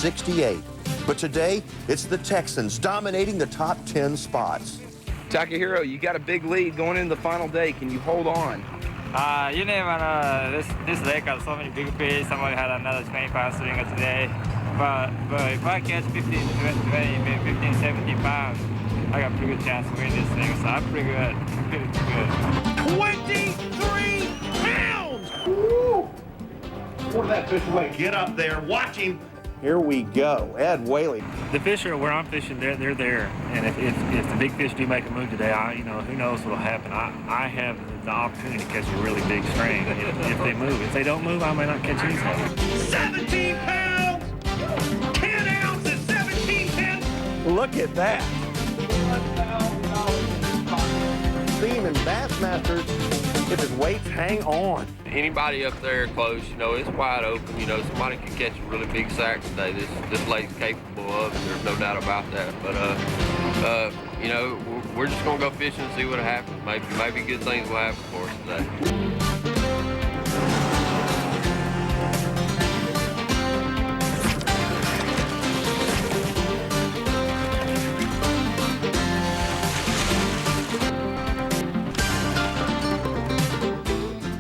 68. But today, it's the Texans dominating the top 10 spots. Takahiro, you got a big lead going into the final day. Can you hold on? You never know. This lake has so many big fish. Somebody had another 20-pound stringer today. But if I catch 15, 20, 15, 17 pounds, I got a pretty good chance to win this thing. So I'm pretty good. Pretty good. 23 pounds! Woo! What did that fish weigh? Get up there. Watch him. Here we go. Ed Whaley. The fish are where I'm fishing. They're there. And if the big fish do make a move today, who knows what'll happen. I have the opportunity to catch a really big string if they move. If they don't move, I may not catch anything. 17 pounds! 10 ounces! 17 pounds! Look at that. Theme and Bassmasters, if his weights hang on. Anybody up there close, it's wide open. Somebody can catch a really big sack today. This lake's capable of it. There's no doubt about that. But, we're just going to go fishing and see what happens. Maybe good things will happen for us today.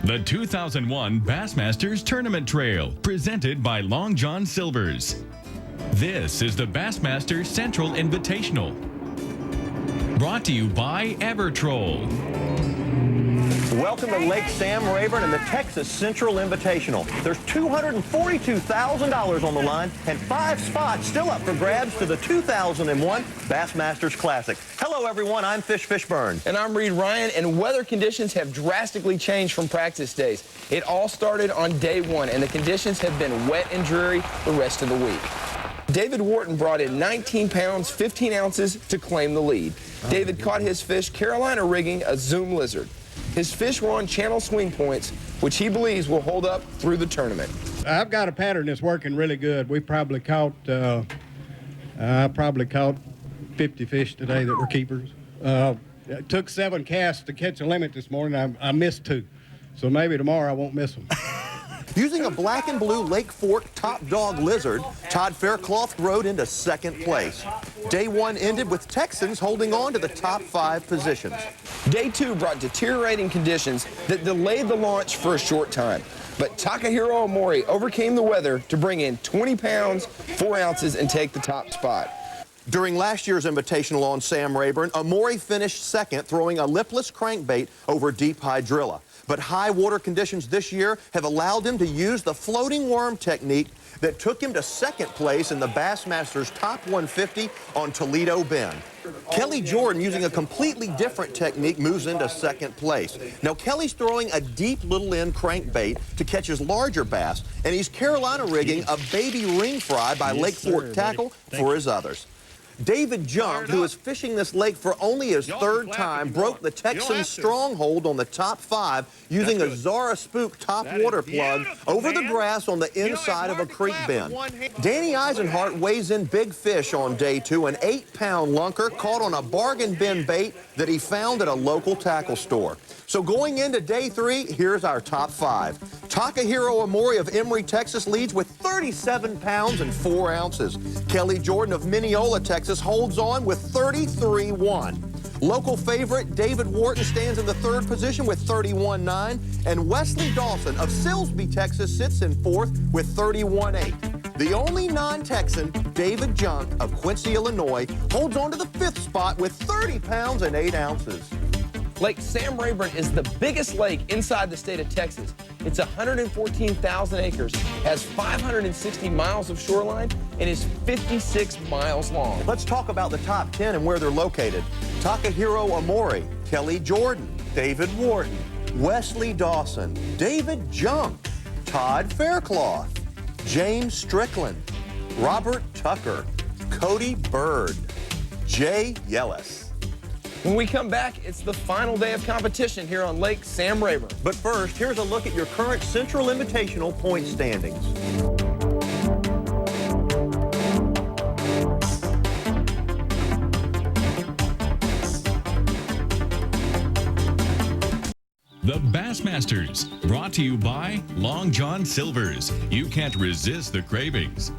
The 2001 Bassmasters Tournament Trail, presented by Long John Silver's. This is the Bassmasters Central Invitational, brought to you by Evertroll. Welcome to Lake Sam Rayburn and the Texas Central Invitational. There's $242,000 on the line and 5 spots still up for grabs to the 2001 Bassmasters Classic. Hello, everyone. I'm Fishburn. And I'm Reed Ryan, and weather conditions have drastically changed from practice days. It all started on day 1, and the conditions have been wet and dreary the rest of the week. David Wharton brought in 19 pounds, 15 ounces to claim the lead. David caught his fish Carolina rigging a Zoom lizard. His fish were on channel swing points, which he believes will hold up through the tournament. I've got a pattern that's working really good. We probably caught 50 fish today that were keepers. It took 7 casts to catch a limit this morning. I missed 2, so maybe tomorrow I won't miss them. Using a black and blue Lake Fork Top Dog Lizard, Todd Faircloth rode into 2nd place. Day 1 ended with Texans holding on to the top 5 positions. Day 2 brought deteriorating conditions that delayed the launch for a short time. But Takahiro Omori overcame the weather to bring in 20 pounds, 4 ounces, and take the top spot. During last year's Invitational on Sam Rayburn, Omori finished 2nd, throwing a lipless crankbait over deep hydrilla. But high water conditions this year have allowed him to use the floating worm technique that took him to 2nd place in the Bassmasters Top 150 on Toledo Bend. Kelly Jordan, using a completely different technique, moves into 2nd place. Now, Kelly's throwing a deep little end crankbait to catch his larger bass, and he's Carolina rigging a baby ring fry by Lake Fork Tackle for his others. David Junk, who is fishing this lake for only his 3rd time, broke the Texans' stronghold on the top 5 using a Zara Spook top water plug over the grass on the inside of a creek bend. Danny Eisenhart weighs in big fish on day 2, an 8-pound lunker caught on a bargain bin bait that he found at a local tackle store. So going into day 3, here's our top 5. Takahiro Omori of Emory, Texas leads with 37 pounds and 4 ounces. Kelly Jordan of Mineola, Texas holds on with 33.1. Local favorite David Wharton stands in the 3rd position with 31.9. And Wesley Dawson of Silsbee, Texas sits in 4th with 31.8. The only non-Texan, David Junk of Quincy, Illinois, holds on to the 5th spot with 30 pounds and 8 ounces. Lake Sam Rayburn is the biggest lake inside the state of Texas. It's 114,000 acres, has 560 miles of shoreline, and is 56 miles long. Let's talk about the top 10 and where they're located. Takahiro Omori, Kelly Jordan, David Wharton, Wesley Dawson, David Junk, Todd Faircloth, James Strickland, Robert Tucker, Cody Bird, Jay Yellis. When we come back, it's the final day of competition here on Lake Sam Rayburn. But first, here's a look at your current Central Invitational point standings. The Bassmasters, brought to you by Long John Silver's. You can't resist the cravings.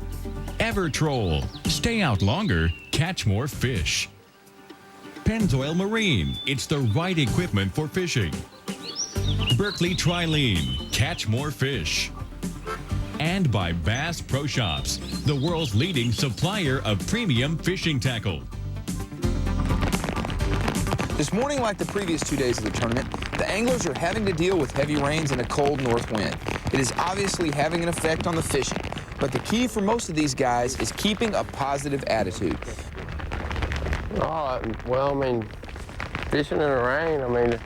Troll. Stay out longer, catch more fish. Pennzoil Marine. It's the right equipment for fishing. Berkeley Trilene. Catch more fish. And by Bass Pro Shops, the world's leading supplier of premium fishing tackle. This morning, like the previous 2 days of the tournament, the anglers are having to deal with heavy rains and a cold north wind. It is obviously having an effect on the fishing, but the key for most of these guys is keeping a positive attitude. Well, I mean, fishing in the rain, I mean,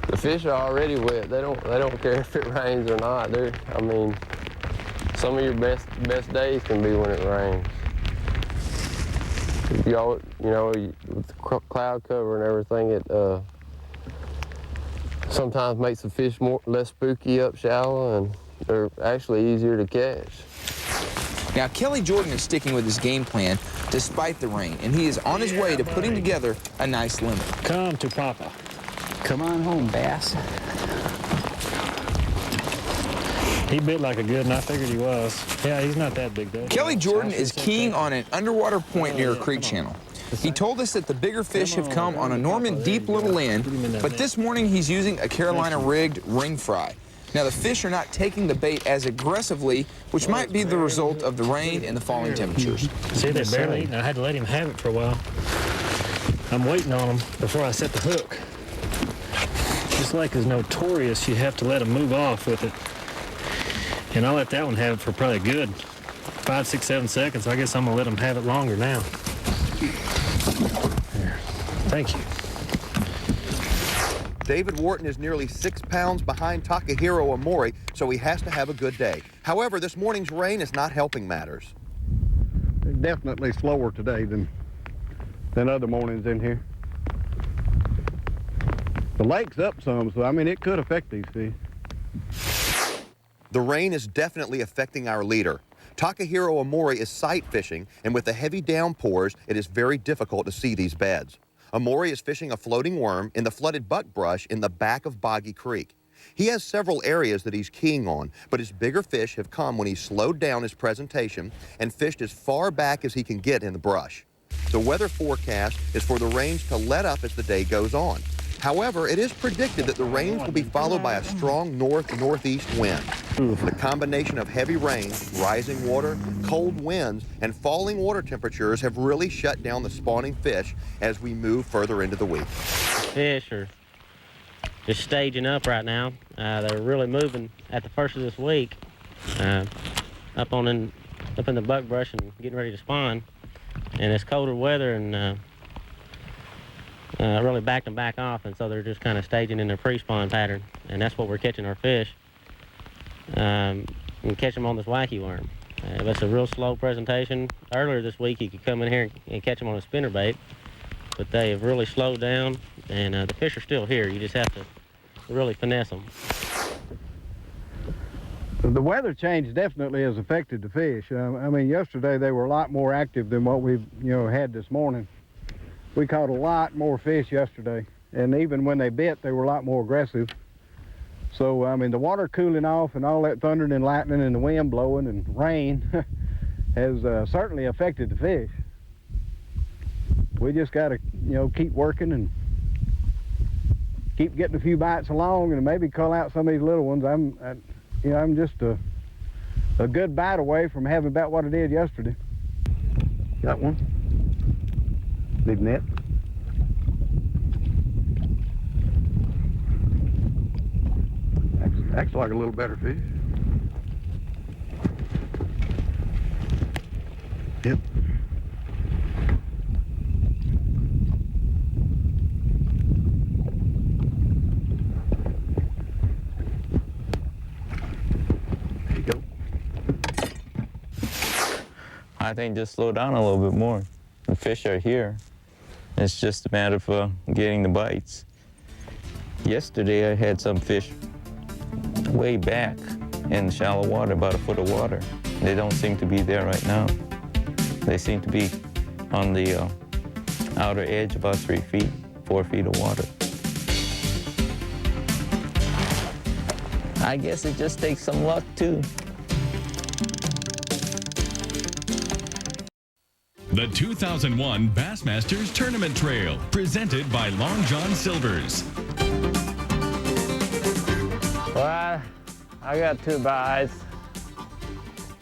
the fish are already wet. They don't care if it rains or not. I mean, some of your best days can be when it rains. You know, with the cloud cover and everything, it sometimes makes the fish less spooky up shallow, and they're actually easier to catch. Now, Kelly Jordan is sticking with his game plan despite the rain, and he is on his way to putting together a nice limit. Come to Papa. Come on home, Bass. He bit like a good, and I figured he was. Yeah, he's not that big, though. Kelly Jordan is keying on an underwater point near a creek channel. He told us that the bigger fish have come on a Norman deep little end, but this morning he's using a Carolina-rigged ring fry. Now, the fish are not taking the bait as aggressively, which might be the result of the rain and the falling temperatures. See, they're barely eating. I had to let him have it for a while. I'm waiting on him before I set the hook. This lake is notorious. You have to let him move off with it. And I let that one have it for probably a good 5, 6, 7 seconds. I guess I'm going to let him have it longer now. There. Thank you. David Wharton is nearly 6 pounds behind Takahiro Omori, so he has to have a good day. However, this morning's rain is not helping matters. Definitely slower today than other mornings in here. The lake's up some, so I mean, it could affect these fish. The rain is definitely affecting our leader. Takahiro Omori is sight fishing, and with the heavy downpours, it is very difficult to see these beds. Omori is fishing a floating worm in the flooded buckbrush in the back of Boggy Creek. He has several areas that he's keying on, but his bigger fish have come when he slowed down his presentation and fished as far back as he can get in the brush. The weather forecast is for the rains to let up as the day goes on. However, it is predicted that the rains will be followed by a strong north-northeast wind. The combination of heavy rain, rising water, cold winds, and falling water temperatures have really shut down the spawning fish as we move further into the week. Fish are just staging up right now. They're really moving at the first of this week, up in the buckbrush and getting ready to spawn. And it's colder weather and really backed them back off, and so they're just kind of staging in their pre-spawn pattern, and that's what we're catching our fish. And catch them on this wacky worm. That's a real slow presentation. Earlier this week, you could come in here and catch them on a spinnerbait, but they have really slowed down, and the fish are still here. You just have to really finesse them. The weather change definitely has affected the fish. I mean, yesterday they were a lot more active than what we've had this morning. We caught a lot more fish yesterday, and even when they bit, they were a lot more aggressive. So, I mean, the water cooling off and all that thundering and lightning and the wind blowing and rain has certainly affected the fish. We just got to, keep working and keep getting a few bites along and maybe call out some of these little ones. I'm just a good bite away from having about what I did yesterday. Got one. Big net. Acts like a little better fish. Yep. There you go. I think just slow down a little bit more. The fish are here. It's just a matter of getting the bites. Yesterday I had some fish way back in shallow water, about a foot of water. They don't seem to be there right now. They seem to be on the outer edge, about 3 feet, 4 feet of water. I guess it just takes some luck too. The 2001 Bassmasters Tournament Trail, presented by Long John Silver's. Well, I got 2 bites.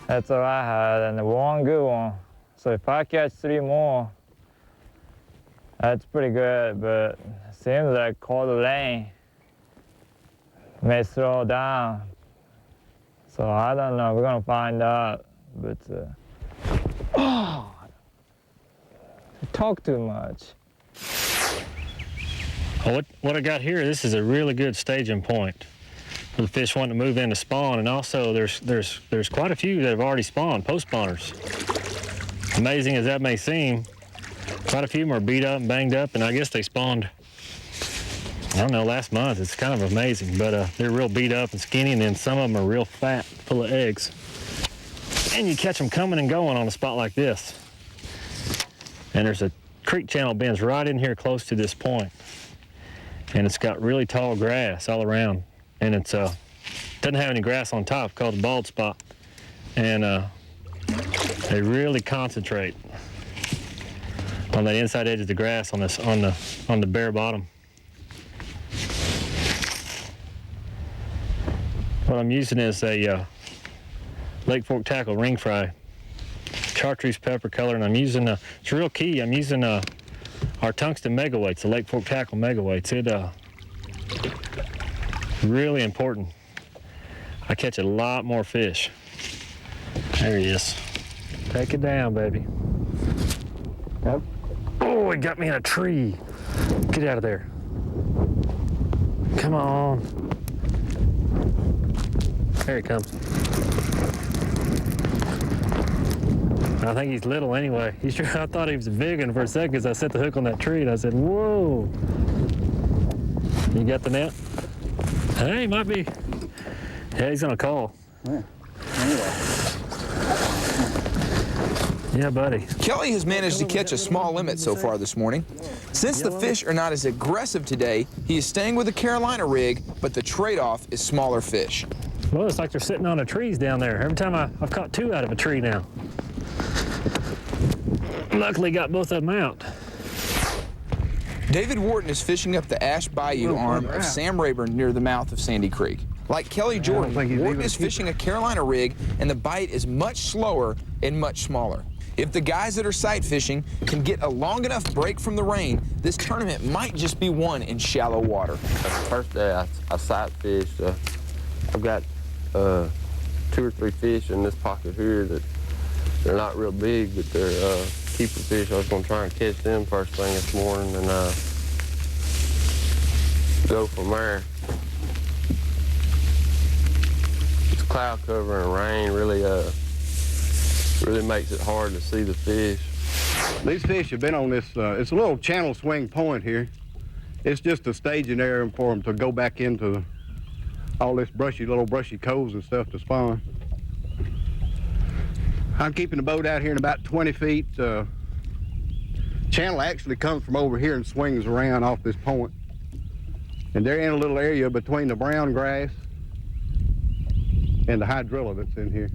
That's all I had, and 1 good one. So if I catch 3 more, that's pretty good, but it seems like quarter lane may slow down. So I don't know, we're gonna find out, but I talk too much. Well, what I got here, this is a really good staging point for the fish wanting to move in to spawn, and also there's quite a few that have already spawned, post spawners. Amazing as that may seem, quite a few of them are beat up and banged up, and I guess they spawned, I don't know, last month. It's kind of amazing, but they're real beat up and skinny, and then some of them are real fat, full of eggs. And you catch them coming and going on a spot like this. And there's a creek channel bends right in here close to this point. And it's got really tall grass all around. And it's doesn't have any grass on top, called a bald spot. And they really concentrate on that inside edge of the grass on this on the bare bottom. What I'm using is a Lake Fork tackle ring fry, chartreuse pepper color, and I'm using it's real key. I'm using our tungsten megaweights, the Lake Fork tackle megaweights. It really important. I catch a lot more fish. There he is. Take it down, baby. Yep. Oh, he got me in a tree. Get out of there. Come on. There he comes. I think he's little anyway. I thought he was a big one for a second because I set the hook on that tree and I said, whoa. You got the net? Hey, he might be. Yeah, he's gonna call. Yeah. Anyway. Yeah, buddy. Kelly has managed to catch a small limit so far this morning. Since the fish are not as aggressive today, he is staying with a Carolina rig, but the trade-off is smaller fish. Well, it's like they're sitting on the trees down there. Every time I've caught 2 out of a tree now. Luckily got both of them out. David Wharton is fishing up the Ash Bayou arm of Sam Rayburn near the mouth of Sandy Creek. Like Kelly Jordan, Wharton is fishing a Carolina rig, and the bite is much slower and much smaller. If the guys that are sight fishing can get a long enough break from the rain, this tournament might just be won in shallow water. The first day I sight fished. I've got 2 or 3 fish in this pocket here that they're not real big, but they're keeper fish. I was going to try and catch them first thing this morning and go from there. It's cloud cover and rain really makes it hard to see the fish. These fish have been on this, it's a little channel swing point here. It's just a staging area for them to go back into all this little brushy coves and stuff to spawn. I'm keeping the boat out here in about 20 feet. Channel actually comes from over here and swings around off this point. And they're in a little area between the brown grass and the hydrilla that's in here.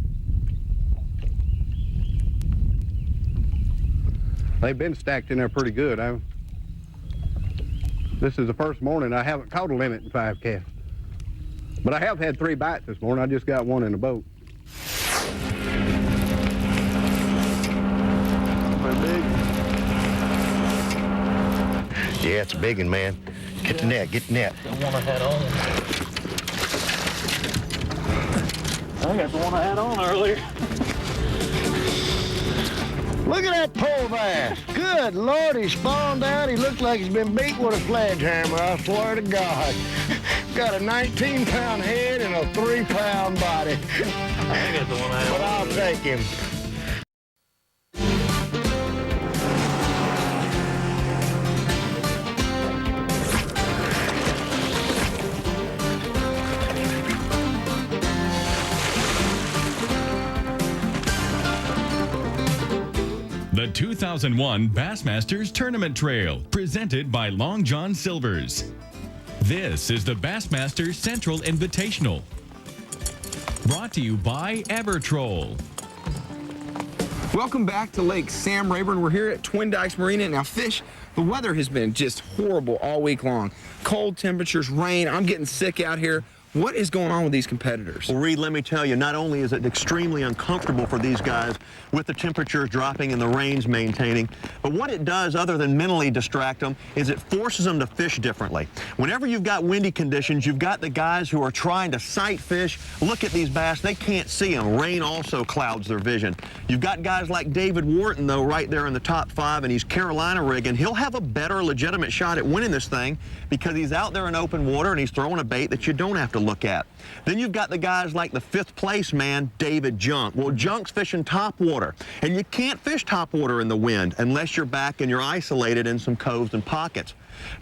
They've been stacked in there pretty good. This is the first morning I haven't caught a limit in 5 casts. But I have had 3 bites this morning. I just got 1 in the boat. Pretty big. Yeah, it's a big one, man. Get the net, get the net. The one I had on. I got the one I had on earlier. Look at that pole bass. Good Lord, he spawned out. He looks like he's been beat with a sledgehammer, I swear to God. Got a 19-pound head and a 3-pound body. I think that's the one I had. But I'll take him. The 2001 Bassmasters Tournament Trail, presented by Long John Silver's. This is the Bassmaster Central Invitational. Brought to you by Evertroll. Welcome back to Lake Sam Rayburn. We're here at Twin Dykes Marina. Now, fish, the weather has been just horrible all week long. Cold temperatures, rain. I'm getting sick out here. What is going on with these competitors? Well, Reed, let me tell you, not only is it extremely uncomfortable for these guys with the temperatures dropping and the rains maintaining, but what it does other than mentally distract them is it forces them to fish differently. Whenever you've got windy conditions, you've got the guys who are trying to sight fish. Look at these bass, they can't see them. Rain also clouds their vision. You've got guys like David Wharton, though, right there in the top 5, and he's Carolina rigging. He'll have a better legitimate shot at winning this thing because he's out there in open water and he's throwing a bait that you don't have to look at. Then you've got the guys like the 5th place man, David Junk. Well, Junk's fishing top water, and you can't fish top water in the wind unless you're back and you're isolated in some coves and pockets.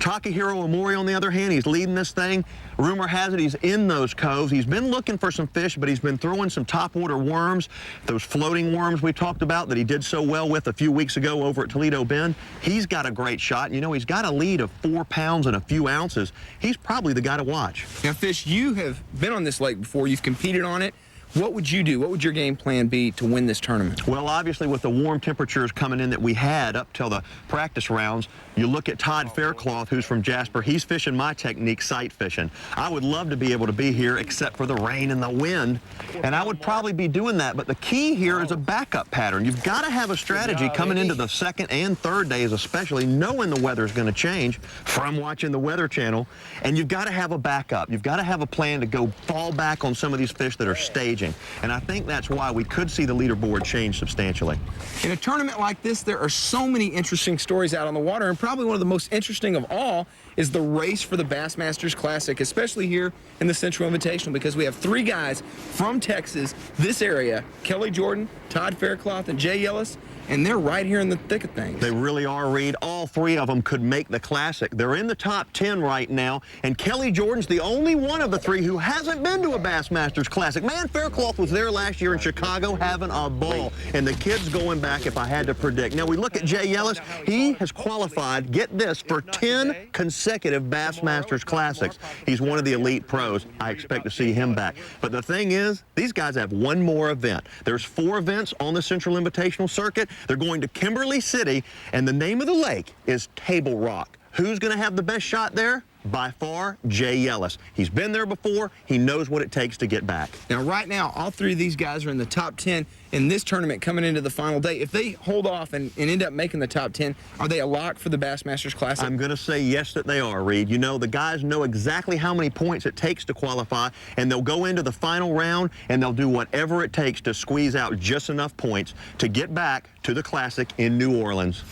Takahiro Omori, on the other hand, he's leading this thing. Rumor has it he's in those coves. He's been looking for some fish, but he's been throwing some topwater worms, those floating worms we talked about that he did so well with a few weeks ago over at Toledo Bend. He's got a great shot. And, you know, he's got a lead of 4 pounds and a few ounces. He's probably the guy to watch. Now, Fish, you have been on this lake before. You've competed on it. What would you do? What would your game plan be to win this tournament? Well, obviously, with the warm temperatures coming in that we had up till the practice rounds, you look at Todd Faircloth, who's from Jasper. He's fishing my technique, sight fishing. I would love to be able to be here except for the rain and the wind, and I would probably be doing that. But the key here is a backup pattern. You've got to have a strategy coming into the 2nd and 3rd days, especially knowing the weather's going to change from watching the Weather Channel, and you've got to have a backup. You've got to have a plan to go fall back on some of these fish that are staging. And I think that's why we could see the leaderboard change substantially. In a tournament like this, there are so many interesting stories out on the water, and probably one of the most interesting of all is the race for the Bassmasters Classic, especially here in the Central Invitational, because we have 3 guys from Texas, this area, Kelly Jordan, Todd Faircloth, and Jay Ellis, and they're right here in the thick of things. They really are, Reed. All 3 of them could make the Classic. They're in the top 10 right now, and Kelly Jordan's the only one of the 3 who hasn't been to a Bassmasters Classic. Man, Faircloth was there last year in Chicago having a ball, and the kid's going back if I had to predict. Now, we look at Jay Ellis. He has qualified, get this, for 10 consecutive Bassmasters Classics. He's one of the elite pros. I expect to see him back. But the thing is, these guys have one more event. There's 4 events on the Central Invitational Circuit. They're going to Kimberly City, and the name of the lake is Table Rock. Who's going to have the best shot there? By far, Jay Ellis. He's been there before. He knows what it takes to get back. Now, right now, all 3 of these guys are in the top 10 in this tournament coming into the final day. If they hold off and end up making the top 10, are they a lock for the Bassmasters Classic? I'm going to say yes that they are, Reed. You know, the guys know exactly how many points it takes to qualify, and they'll go into the final round, and they'll do whatever it takes to squeeze out just enough points to get back to the Classic in New Orleans.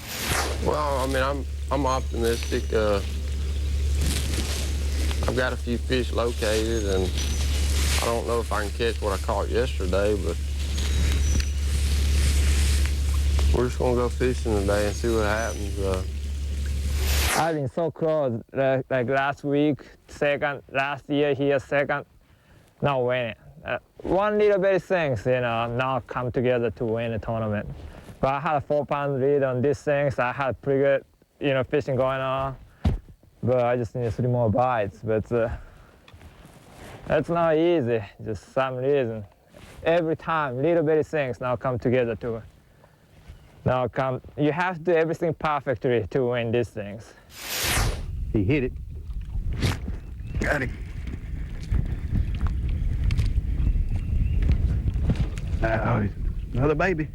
Well, I mean, I'm optimistic. I've got a few fish located, and I don't know if I can catch what I caught yesterday, but we're just gonna go fishing today and see what happens. I've been so close, like last week, 2nd, last year here, 2nd, not winning. One little bit things, you know, not come together to win a tournament. But I had a 4-pound lead on these things. I had pretty good, you know, fishing going on. But I just need 3 more bites. But that's not easy, just some reason. Every time, little bitty things now come together to now come. You have to do everything perfectly to win these things. He hit it. Got him. Oh, another baby.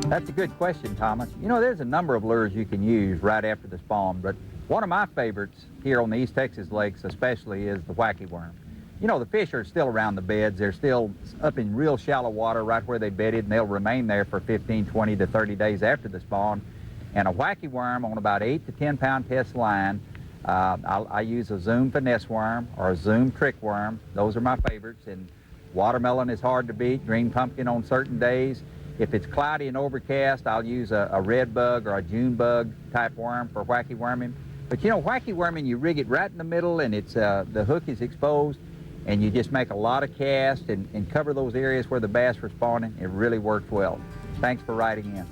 That's a good question, Thomas. You know, there's a number of lures you can use right after the spawn, but one of my favorites here on the East Texas lakes especially is the wacky worm. You know, the fish are still around the beds. They're still up in real shallow water right where they bedded, and they'll remain there for 15, 20 to 30 days after the spawn. And a wacky worm on about 8 to 10 pound test line I use a Zoom finesse worm or a Zoom trick worm. Those are my favorites. And watermelon is hard to beat, green pumpkin on certain days. If it's cloudy and overcast, I'll use a red bug or a June bug type worm for wacky worming. But you know, wacky worming, you rig it right in the middle and it's the hook is exposed, and you just make a lot of casts and cover those areas where the bass were spawning. It really worked well. Thanks for writing in.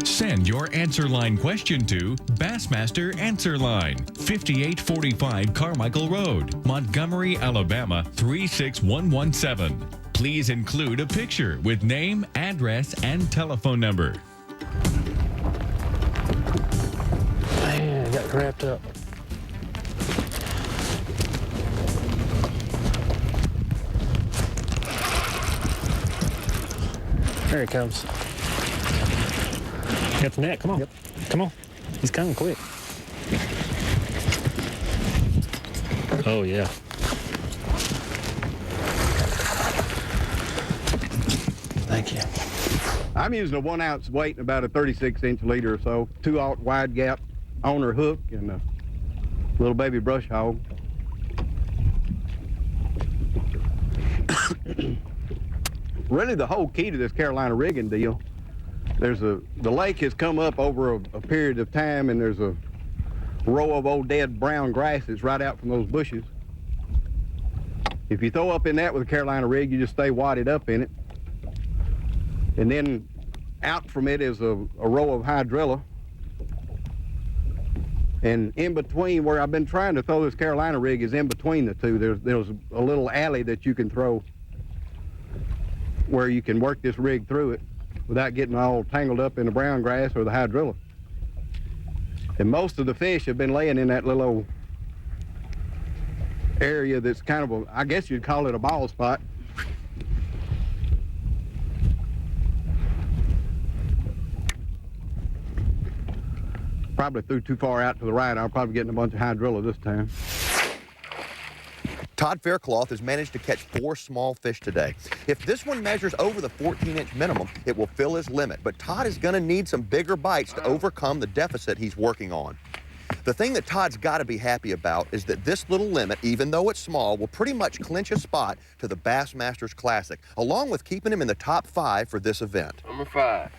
Send your answer line question to Bassmaster Answer Line, 5845 Carmichael Road, Montgomery, Alabama 36117. Please include a picture with name, address, and telephone number. Man, I got wrapped up. There he comes. Got the net, come on. Yep. Come on. He's coming quick. Oh, yeah. Thank you. I'm using a 1 ounce weight and about a 36-inch leader or so, 2/0 wide gap on her hook and a little baby brush hog. Really the whole key to this Carolina rigging deal, the lake has come up over a period of time, and there's a row of old dead brown grasses right out from those bushes. If you throw up in that with a Carolina rig, you just stay wadded up in it. And then out from it is a row of hydrilla. And in between, where I've been trying to throw this Carolina rig is in between the two. There's a little alley that you can throw where you can work this rig through it without getting all tangled up in the brown grass or the hydrilla. And most of the fish have been laying in that little old area that's kind of I guess you'd call it a ball spot. Probably threw too far out to the right. I'll probably get in a bunch of hydrilla this time. Todd Faircloth has managed to catch 4 small fish today. If this one measures over the 14-inch minimum, it will fill his limit. But Todd is going to need some bigger bites to overcome the deficit he's working on. The thing that Todd's got to be happy about is that this little limit, even though it's small, will pretty much clinch a spot to the Bassmasters Classic, along with keeping him in the top 5 for this event. Number 5.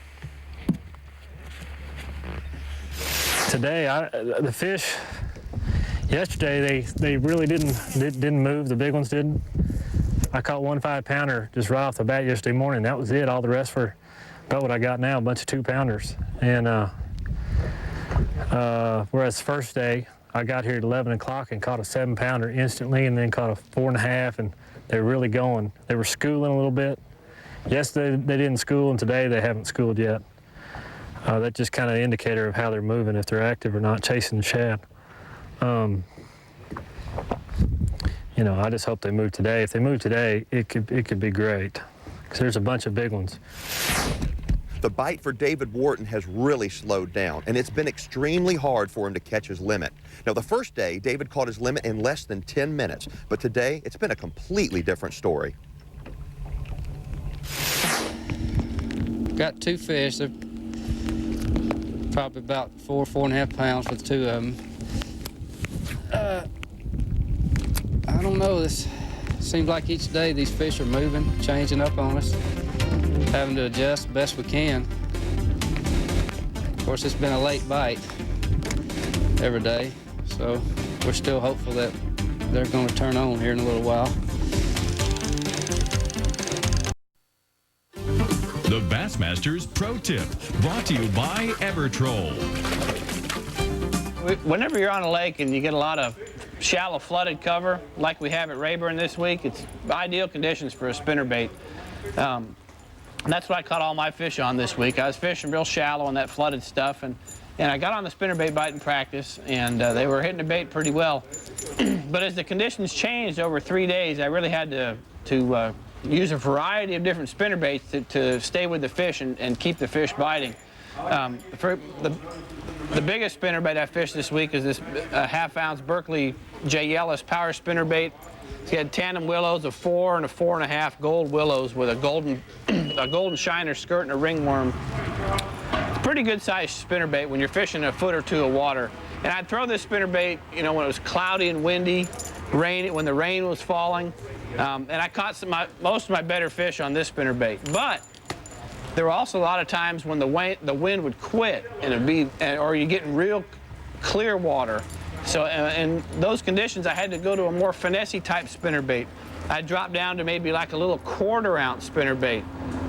Today, the fish, yesterday they really didn't move. The big ones didn't. I caught 1 5-pounder just right off the bat yesterday morning. That was it. All the rest were about what I got now, a bunch of 2-pounders. And whereas first day, I got here at 11 o'clock and caught a 7-pounder instantly, and then caught a 4.5, and they were really going. They were schooling a little bit. Yesterday they didn't school, and today they haven't schooled yet. That's just kind of an indicator of how they're moving, if they're active or not, chasing the shad. You know, I just hope they move today. If they move today, it could be great, because there's a bunch of big ones. The bite for David Wharton has really slowed down, and it's been extremely hard for him to catch his limit. Now, the first day, David caught his limit in less than 10 minutes, but today, it's been a completely different story. Got 2 fish. They're probably about 4.5 pounds with 2 of them. I don't know, this seems like each day these fish are moving, changing up on us, having to adjust the best we can. Of course, it's been a late bite every day, so we're still hopeful that they're going to turn on here in a little while. The Bassmasters Pro Tip, brought to you by Evertroll. Whenever you're on a lake and you get a lot of shallow flooded cover, like we have at Rayburn this week, it's ideal conditions for a spinnerbait. That's what I caught all my fish on this week. I was fishing real shallow on that flooded stuff, and I got on the spinnerbait bite in practice, and they were hitting the bait pretty well. But as the conditions changed over 3 days, I really had to use a variety of different spinnerbaits to stay with the fish and keep the fish biting. The biggest spinnerbait I fished this week is this 1/2-ounce Berkeley J. Ellis power spinnerbait. It's got tandem willows, a 4 and a 4.5 gold willows with a golden shiner skirt and a ringworm. It's a pretty good sized spinnerbait when you're fishing a foot or 2 of water. And I'd throw this spinnerbait, you know, when it was cloudy and windy, when the rain was falling. And I caught most of my better fish on this spinnerbait. But there were also a lot of times when the wind would quit and it'd be, or you're getting real clear water. So in those conditions, I had to go to a more finessey type spinnerbait. I'd drop down to maybe like a little 1/4 ounce spinnerbait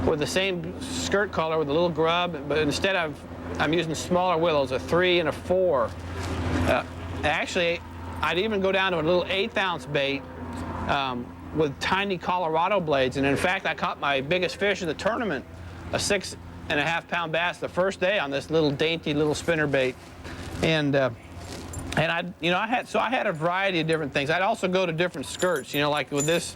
with the same skirt color with a little grub, but instead I'm using smaller willows, a 3 and a 4. Actually, I'd even go down to a little 1/8 ounce bait with tiny Colorado blades. And in fact, I caught my biggest fish in the tournament, a 6.5 pound bass the first day on this little dainty little spinnerbait. And I had a variety of different things. I'd also go to different skirts, you know, like with this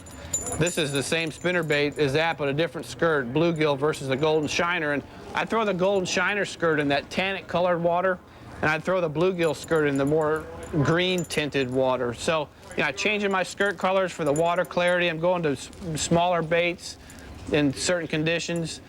is the same spinnerbait as that, but a different skirt, bluegill versus the golden shiner. And I'd throw the golden shiner skirt in that tannic colored water, and I'd throw the bluegill skirt in the more green tinted water. So, you know, I'm changing my skirt colors for the water clarity. I'm going to smaller baits in certain conditions,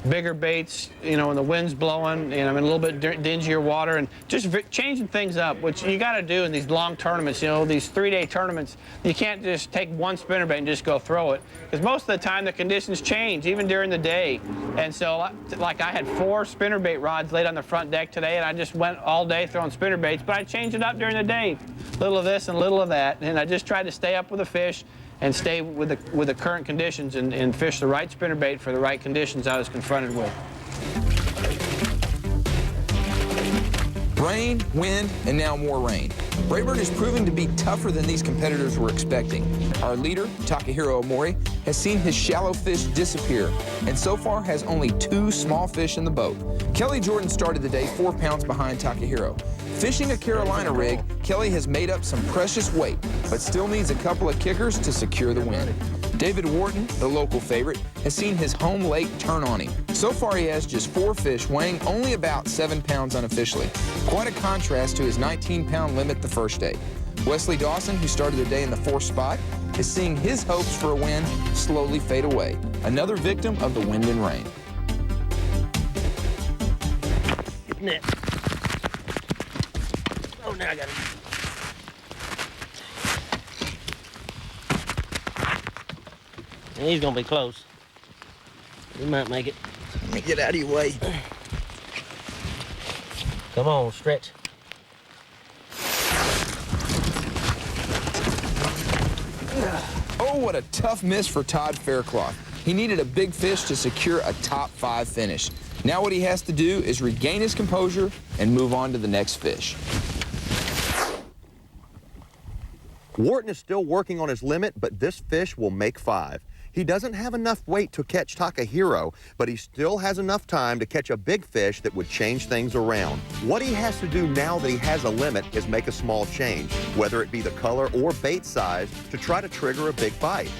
bigger baits, you know, when the wind's blowing and I'm in a little bit dingier water, and just changing things up, which you got to do in these long tournaments, you know, these 3-day tournaments. You can't just take one spinnerbait and just go throw it, because most of the time the conditions change, even during the day. And so, like, I had 4 spinnerbait rods laid on the front deck today, and I just went all day throwing spinnerbaits, but I changed it up during the day, little of this and little of that, and I just tried to stay up with the fish and stay with the current conditions and fish the right spinnerbait for the right conditions I was confronted with. Rain, wind, and now more rain. Rayburn is proving to be tougher than these competitors were expecting. Our leader, Takahiro Omori, has seen his shallow fish disappear, and so far has only 2 small fish in the boat. Kelly Jordan started the day 4 pounds behind Takahiro. Fishing a Carolina rig, Kelly has made up some precious weight, but still needs a couple of kickers to secure the win. David Wharton, the local favorite, has seen his home lake turn on him. So far he has just 4 fish, weighing only about 7 pounds unofficially. Quite a contrast to his 19-pound limit the first day. Wesley Dawson, who started the day in the 4th spot, is seeing his hopes for a win slowly fade away. Another victim of the wind and rain. Net. Oh, now I got it. He's gonna be close. He might make it. Let me get out of your way. Come on, stretch. Oh, what a tough miss for Todd Faircloth. He needed a big fish to secure a top 5 finish. Now what he has to do is regain his composure and move on to the next fish. Wharton is still working on his limit, but this fish will make 5. He doesn't have enough weight to catch Takahiro, but he still has enough time to catch a big fish that would change things around. What he has to do now that he has a limit is make a small change, whether it be the color or bait size, to try to trigger a big bite.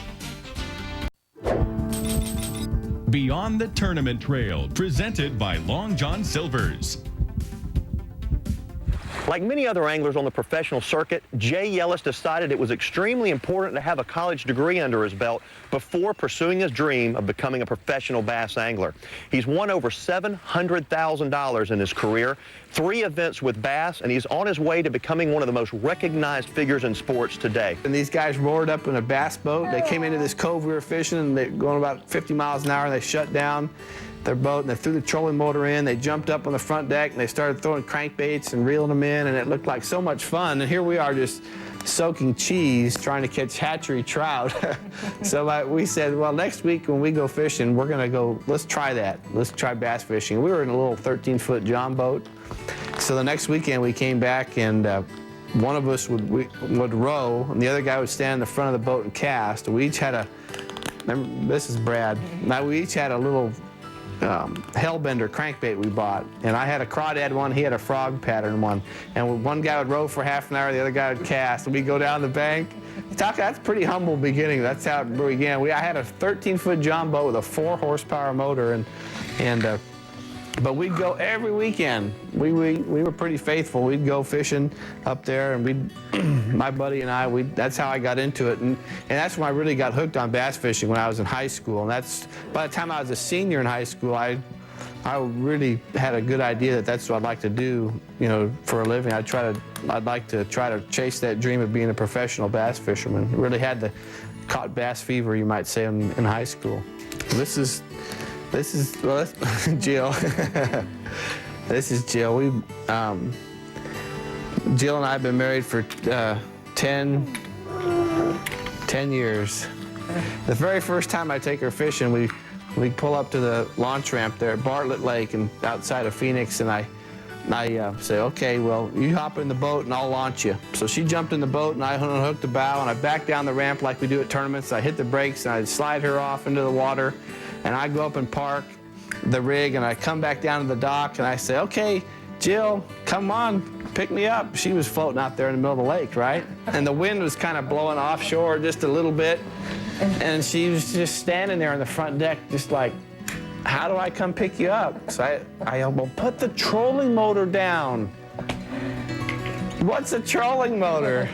Beyond the Tournament Trail, presented by Long John Silver's. Like many other anglers on the professional circuit, Jay Yellis decided it was extremely important to have a college degree under his belt before pursuing his dream of becoming a professional bass angler. He's won over $700,000 in his career, 3 events with bass, and he's on his way to becoming one of the most recognized figures in sports today. And these guys roared up in a bass boat. They came into this cove we were fishing, and they're going about 50 miles an hour, and they shut down their boat, and they threw the trolling motor in. They jumped up on the front deck, and they started throwing crankbaits and reeling them in, and it looked like so much fun. And here we are just soaking cheese trying to catch hatchery trout. So we said, well, next week when we go fishing, we're gonna go, let's try that. Let's try bass fishing. We were in a little 13-foot John boat. So the next weekend we came back, and one of us would row, and the other guy would stand in the front of the boat and cast. We each had remember, this is Brad. Now we each had a little hellbender crankbait we bought, and I had a crawdad one, he had a frog pattern one, and one guy would row for half an hour, the other guy would cast, and we'd go down the bank. That's pretty humble beginning. That's how it began. I had a 13-foot John boat with a 4-horsepower motor, but we'd go every weekend. We were pretty faithful. We'd go fishing up there, and my buddy and I, that's how I got into it. And that's when I really got hooked on bass fishing, when I was in high school. And by the time I was a senior in high school, I I really had a good idea that that's what I'd like to do, you know, for a living. I'd like to try to chase that dream of being a professional bass fisherman. Really had caught bass fever, you might say, in high school. This is well, that's Jill. This is Jill. Jill and I have been married for 10 years. The very first time I take her fishing, we pull up to the launch ramp there at Bartlett Lake and outside of Phoenix, and I say, okay, well, you hop in the boat and I'll launch you. So she jumped in the boat and I unhooked the bow and I backed down the ramp like we do at tournaments. I hit the brakes and I slide her off into the water, and I go up and park the rig, and I come back down to the dock and I say, okay, Jill, come on, pick me up. She was floating out there in the middle of the lake, right? And the wind was kind of blowing offshore just a little bit. And she was just standing there on the front deck, just like, how do I come pick you up? So I well, put the trolling motor down. What's a trolling motor?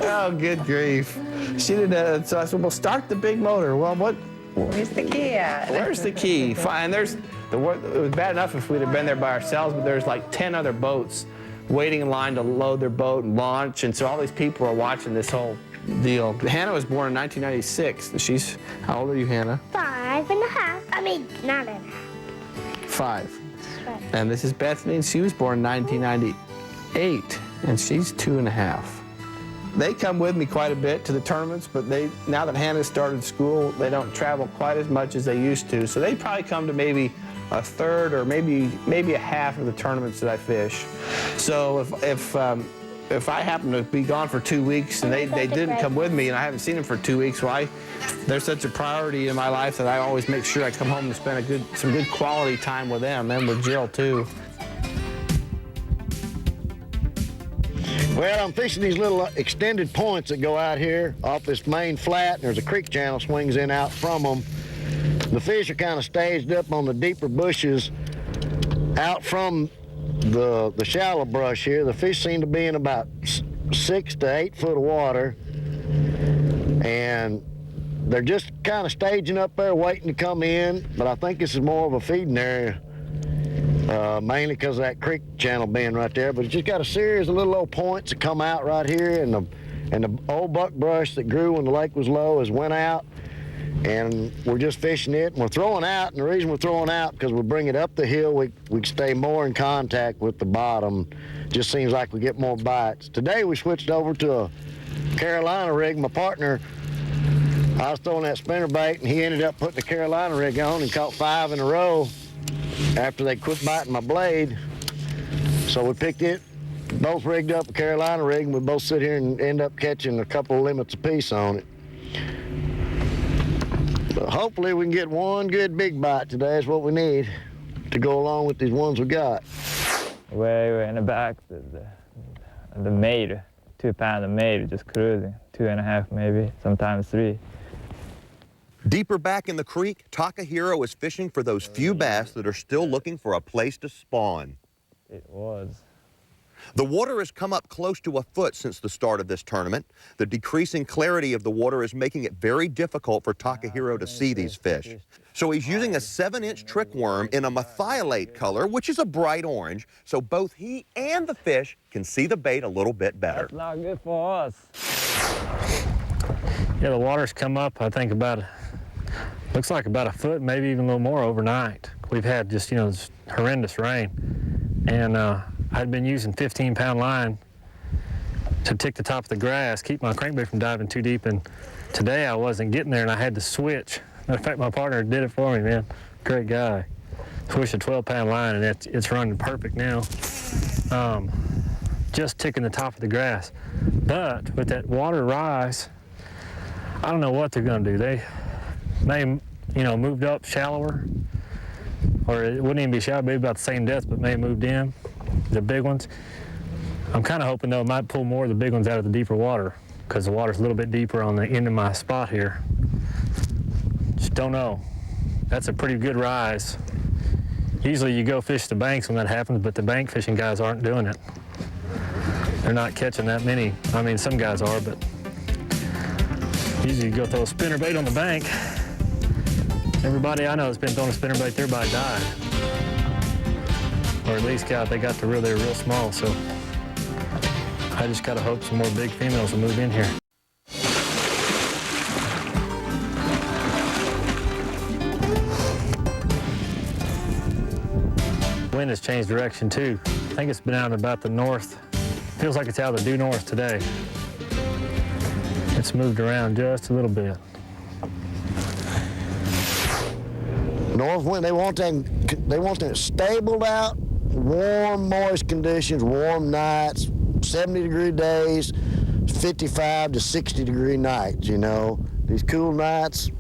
Oh, good grief. She didn't, so I said, well, start the big motor. Well, where's the key at? Where's the key? Fine, it was bad enough if we'd have been there by ourselves, but there's like 10 other boats waiting in line to load their boat and launch, and so all these people are watching this whole deal. Hannah was born in 1996. She's, how old are you, Hannah? 5.5. I mean, not a half. 5. That's right. And this is Bethany, and she was born in 1998, and she's 2.5. They come with me quite a bit to the tournaments, but now that Hannah started school, they don't travel quite as much as they used to. So they probably come to maybe a third or maybe a half of the tournaments that I fish. So if I happen to be gone for 2 weeks and they didn't come with me and I haven't seen them for 2 weeks, well, they're such a priority in my life that I always make sure I come home and spend some good quality time with them, and with Jill too. Well, I'm fishing these little extended points that go out here off this main flat, and there's a creek channel swings in out from them. The fish are kind of staged up on the deeper bushes out from the shallow brush here. The fish seem to be in about 6 to 8 foot of water, and they're just kind of staging up there waiting to come in, but I think this is more of a feeding area. Mainly because of that creek channel being right there, but it's just got a series of little old points that come out right here, and the old buckbrush that grew when the lake was low has went out, and we're just fishing it, and we're throwing out, and the reason we're throwing out because we bring it up the hill, we stay more in contact with the bottom. Just seems like we get more bites. Today we switched over to a Carolina rig. My partner, I was throwing that spinnerbait, and he ended up putting the Carolina rig on and caught 5 in a row after they quit biting my blade. So we picked it, both rigged up a Carolina rig, and we both sit here and end up catching a couple of limits apiece on it. But hopefully we can get one good big bite today. Is what we need to go along with these ones we got. Way in the back, the maid, 2-pounder maid, just cruising, 2.5 maybe, sometimes 3. Deeper back in the creek, Takahiro is fishing for those few bass that are still looking for a place to spawn. It was. The water has come up close to a foot since the start of this tournament. The decreasing clarity of the water is making it very difficult for Takahiro to see these fish. So he's using a 7-inch trick worm in a methiolate color, which is a bright orange, so both he and the fish can see the bait a little bit better. That's not good for us. Yeah, the water's come up, I think looks like about a foot, maybe even a little more overnight. We've had just, this horrendous rain. And I'd been using 15-pound line to tick the top of the grass, keep my crankbait from diving too deep. And today I wasn't getting there and I had to switch. Matter of fact, my partner did it for me, man. Great guy. Switched a 12-pound line and it's running perfect now. Just ticking the top of the grass. But with that water rise, I don't know what they're gonna do. They may, moved up shallower, or it wouldn't even be shallow, maybe about the same depth, but may have moved in, the big ones. I'm kind of hoping, though, it might pull more of the big ones out of the deeper water, because the water's a little bit deeper on the end of my spot here. Just don't know. That's a pretty good rise. Usually you go fish the banks when that happens, but the bank fishing guys aren't doing it. They're not catching that many. I mean, some guys are, but usually you go throw a spinnerbait on the bank, Everybody I know that's been throwing a spinnerbait there by died. Or at least they got to they're real small, so I just gotta hope some more big females will move in here. Wind has changed direction too. I think it's been out about the north. Feels like it's out of the due north today. It's moved around just a little bit. North wind, they want them stabled out, warm, moist conditions, warm nights, 70-degree days, 55 to 60-degree nights, you know. These cool nights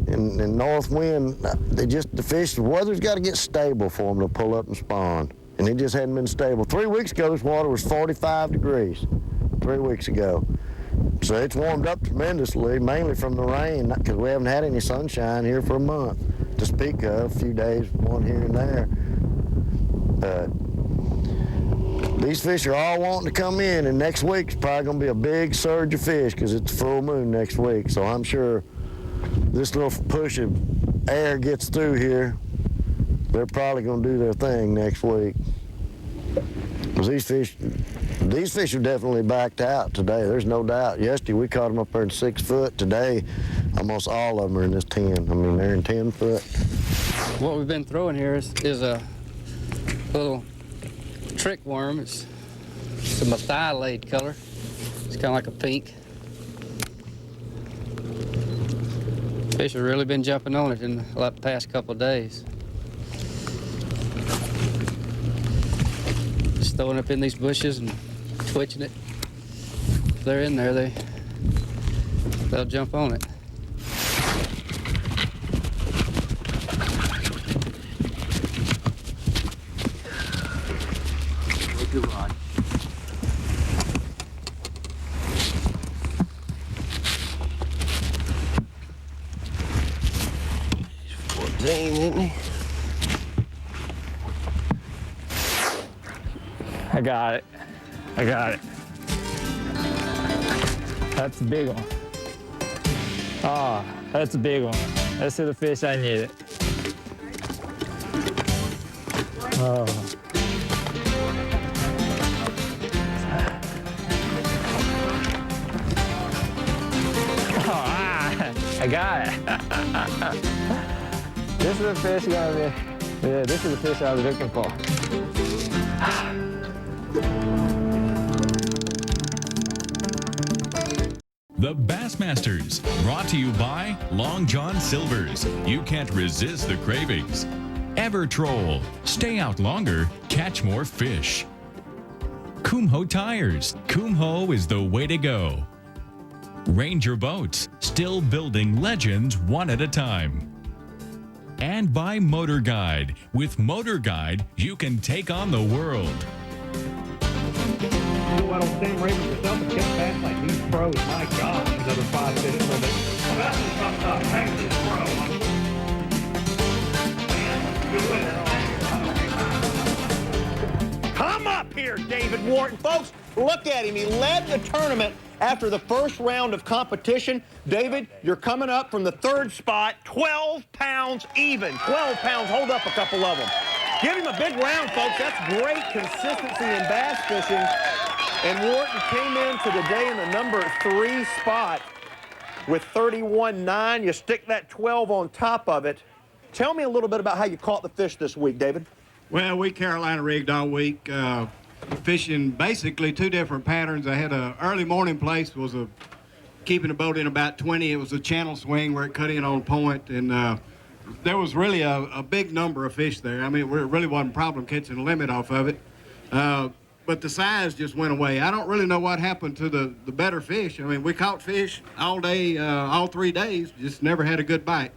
and north wind, the weather's got to get stable for them to pull up and spawn. And it just hadn't been stable. 3 weeks ago, this water was 45 degrees, 3 weeks ago. So it's warmed up tremendously, mainly from the rain, because we haven't had any sunshine here for a month to speak of, a few days, one here and there. These fish are all wanting to come in, and next week's probably going to be a big surge of fish because it's full moon next week. So I'm sure this little push of air gets through here, they're probably going to do their thing next week. Because these fish are definitely backed out today. There's no doubt. Yesterday we caught them up there in 6 foot. Today, almost all of them are in this 10. I mean, they're in 10 foot. What we've been throwing here is a little trick worm. It's a methylate color. It's kind of like a pink. Fish have really been jumping on it in the past couple of days. Just throwing up in these bushes and twitching it. If they're in there, they'll jump on it. Isn't he? I got it. I got it. That's a big one. Oh, that's a big one. That's the fish I needed. Oh. I got it. This is the fish gonna be. Yeah, this is the fish I was looking for. The Bassmasters, brought to you by Long John Silver's. You can't resist the cravings. Ever Troll, stay out longer, catch more fish. Kumho Tires, Kumho is the way to go. Ranger Boats, still building legends one at a time. And by Motor Guide. With Motor Guide, you can take on the world. Why don't Sam Rayburn yourself and catch bass like these pros? My gosh, another 5 minutes from it. Well, that's just fucked up. Thanks to the pro. Come up here, David Wharton. Folks, look at him. He led the tournament after the first round of competition. David, you're coming up from the 3rd spot, 12 pounds even. 12 pounds. Hold up a couple of them. Give him a big round, folks. That's great consistency in bass fishing. And Wharton came into the day in the number 3 spot with 31.9. You stick that 12 on top of it. Tell me a little bit about how you caught the fish this week, David. Well, we Carolina rigged all week, fishing basically 2 different patterns. I had a early morning place, was keeping the boat in about 20. It was a channel swing where it cut in on point, and there was really a big number of fish there. I mean, it really wasn't a problem catching a limit off of it. But the size just went away. I don't really know what happened to the better fish. I mean, we caught fish all day, all 3 days, just never had a good bite.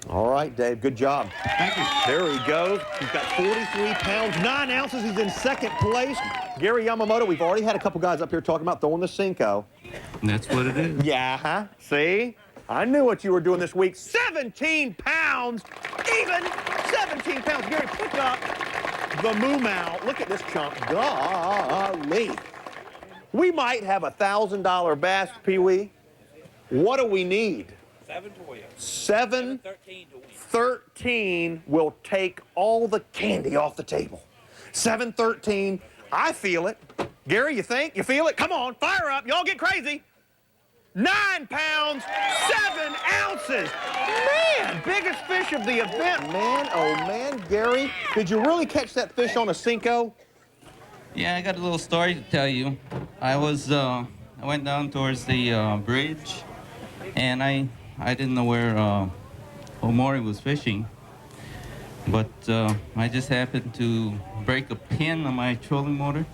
All right, Dave, good job. Thank you. There he goes. He's got 43 pounds, 9 ounces. He's in 2nd place. Gary Yamamoto, we've already had a couple guys up here talking about throwing the Cinco. And that's what it is. Yeah, see? I knew what you were doing this week. 17 pounds, even 17 pounds. Gary, pick up the moo mow. Look at this chunk. Golly. We might have $1,000 bass, Pee-wee. What do we need? 7-13 will take all the candy off the table. 7-13. I feel it. Gary, you think? You feel it? Come on, fire up. Y'all get crazy. 9 pounds, 7 ounces. Man, biggest fish of the event. Man, oh man, Gary, did you really catch that fish on a Cinco? Yeah, I got a little story to tell you. I went down towards the bridge, and I didn't know where Omori was fishing, but I just happened to break a pin on my trolling motor,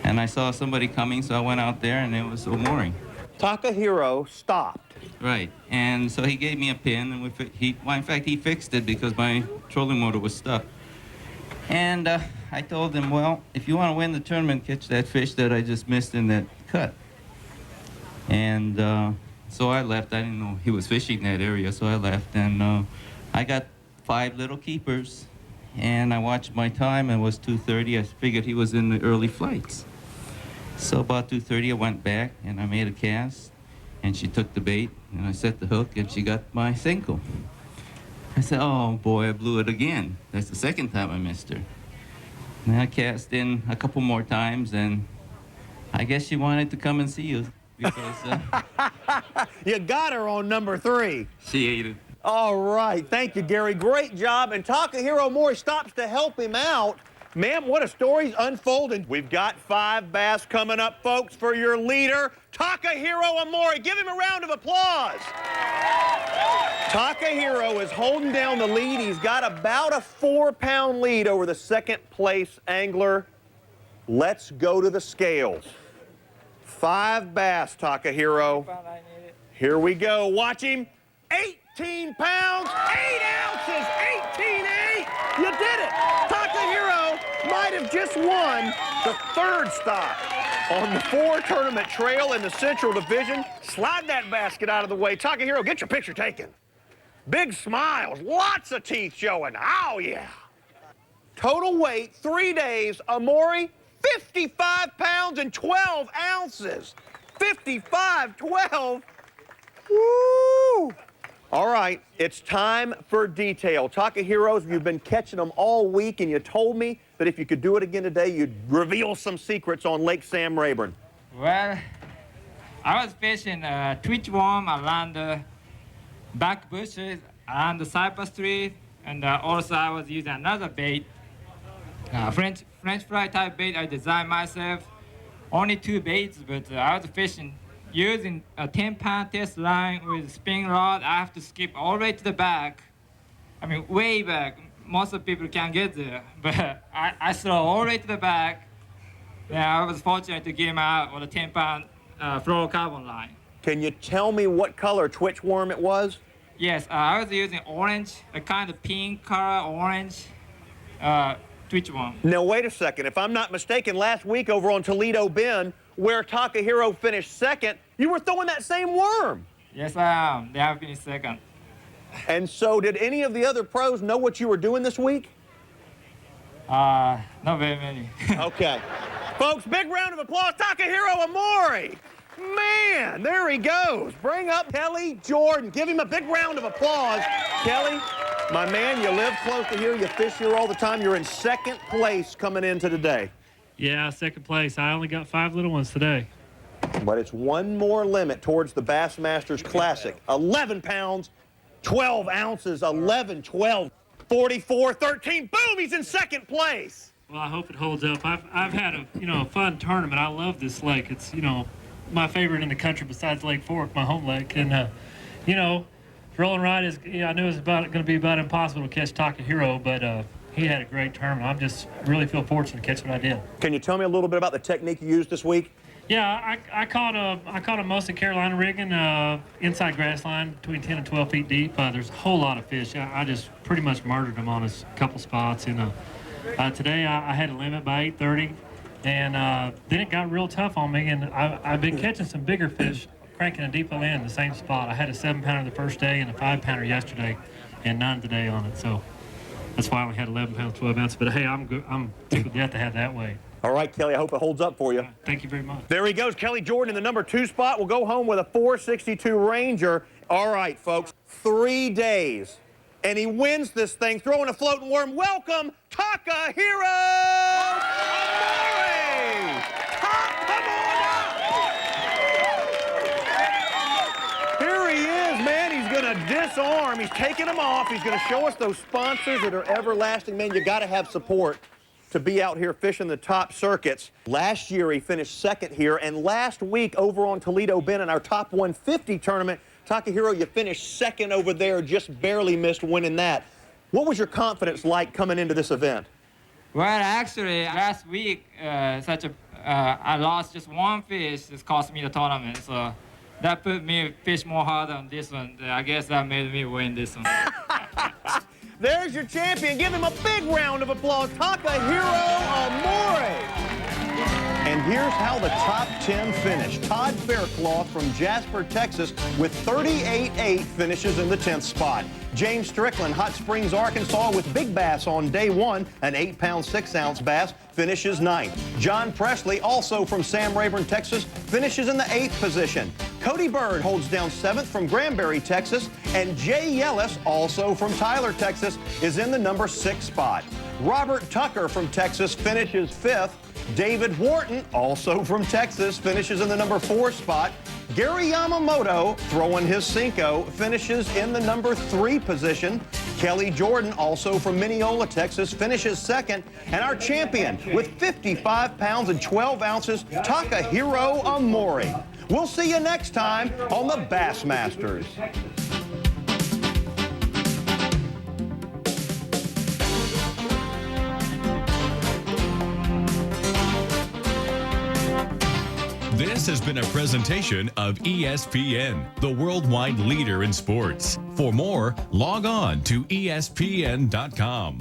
and I saw somebody coming, so I went out there, and it was Omori. Takahiro stopped. Right, and so he gave me a pin, and in fact, he fixed it because my trolling motor was stuck. And I told him, well, if you want to win the tournament, catch that fish that I just missed in that cut. And so I left. I didn't know he was fishing that area, so I left. And I got 5 little keepers, and I watched my time. It was 2:30. I figured he was in the early flights. So about 2:30, I went back, and I made a cast, and she took the bait, and I set the hook, and she got my Cinco. I said, oh boy, I blew it again. That's the second time I missed her. And I cast in a couple more times, and I guess she wanted to come and see you because You got her on number 3. she ate it. All right, thank you, Gary. Great job. And Takahiro Mori stops to help him out. Man, what a story's unfolding. We've got 5 bass coming up, folks, for your leader, Takahiro Omori. Give him a round of applause. Takahiro is holding down the lead. He's got about a 4-pound lead over the second-place angler. Let's go to the scales. 5 bass, Takahiro. Here we go. Watch him. 18 pounds, 8 ounces, 18.8. You did it. Takahiro might have just won the 3rd stop on the 4 tournament trail in the Central Division. Slide that basket out of the way. Takahiro, get your picture taken. Big smiles, lots of teeth showing. Oh, yeah. Total weight, 3 days, Omori, 55 pounds and 12 ounces. 55, 12. Woo! All right, it's time for detail. Takahiro's, you've been catching them all week, and you told me that if you could do it again today, you'd reveal some secrets on Lake Sam Rayburn. Well, I was fishing twitch worm around the back bushes, around the cypress tree, and also I was using another bait, French fry type bait I designed myself. Only 2 baits, but I was fishing using a 10-pound test line with a spin rod. I have to skip all the way to the back. I mean, way back. Most of the people can't get there, but I throw all the way to the back. Yeah, I was fortunate to get him out with a 10-pound fluorocarbon line. Can you tell me what color twitch worm it was? Yes, I was using orange, a kind of pink color, orange twitch worm. Now, wait a second. If I'm not mistaken, last week over on Toledo Bend, where Takahiro finished 2nd, you were throwing that same worm. Yes, I am. They have finished 2nd. And so, did any of the other pros know what you were doing this week? Not very many. Okay. Folks, big round of applause, Takahiro Omori. Man, there he goes. Bring up Kelly Jordan. Give him a big round of applause. Kelly, my man, you live close to here. You fish here all the time. You're in 2nd place coming into today. Yeah, 2nd place. I only got 5 little ones today. But it's one more limit towards the Bassmasters Classic. 11 pounds, 12 ounces, 11, 12, 44, 13. Boom, he's in 2nd place. Well, I hope it holds up. I've had a fun tournament. I love this lake. It's my favorite in the country besides Lake Fork, my home lake. And Rolling Right is I knew it was going to be about impossible to catch Takahiro, but he had a great tournament. I'm just really feel fortunate to catch what I did. Can you tell me a little bit about the technique you used this week? Yeah, I caught a mostly Carolina rigging inside grass line between 10 and 12 feet deep. There's a whole lot of fish. I just pretty much murdered them on a couple spots. And today I had a limit by 8:30, and then it got real tough on me. And I've been catching some bigger fish, cranking a depot in the same spot. I had a 7-pounder the first day and a 5-pounder yesterday, and 9 today on it. So that's why I only had 11 pounds, 12 ounces. But hey, I'm tickled to death to have that weight. All right, Kelly, I hope it holds up for you. Thank you very much. There he goes, Kelly Jordan in the number 2 spot. Will go home with a 462 Ranger. All right, folks, 3 days, and he wins this thing, throwing a floating worm. Welcome, Takahiro Amori! Come on up! Here he is, man. He's going to disarm. He's taking them off. He's going to show us those sponsors that are everlasting. Man, you got to have support to be out here fishing the top circuits. Last year, he finished 2nd here, and last week over on Toledo Bend in our top 150 tournament, Takahiro, you finished 2nd over there, just barely missed winning that. What was your confidence like coming into this event? Well, actually, last week, I lost just one fish. This cost me the tournament, so that put me fish more hard on this one. I guess that made me win this one. There's your champion. Give him a big round of applause, Takahiro Amori. And here's how the top 10 finished. Todd Faircloth from Jasper, Texas, with 38.8 finishes in the 10th spot. James Strickland, Hot Springs, Arkansas, with big bass on day 1, an 8-pound, 6-ounce bass, finishes 9th. John Presley, also from Sam Rayburn, Texas, finishes in the 8th position. Cody Bird holds down 7th from Granbury, Texas, and Jay Yellis, also from Tyler, Texas, is in the number 6 spot. Robert Tucker from Texas finishes 5th. David Wharton, also from Texas, finishes in the number 4 spot. Gary Yamamoto, throwing his Cinco, finishes in the number 3 position. Kelly Jordan, also from Mineola, Texas, finishes 2nd. And our champion, with 55 pounds and 12 ounces, Takahiro Amori. We'll see you next time on the Bassmasters. This has been a presentation of ESPN, the worldwide leader in sports. For more, log on to ESPN.com.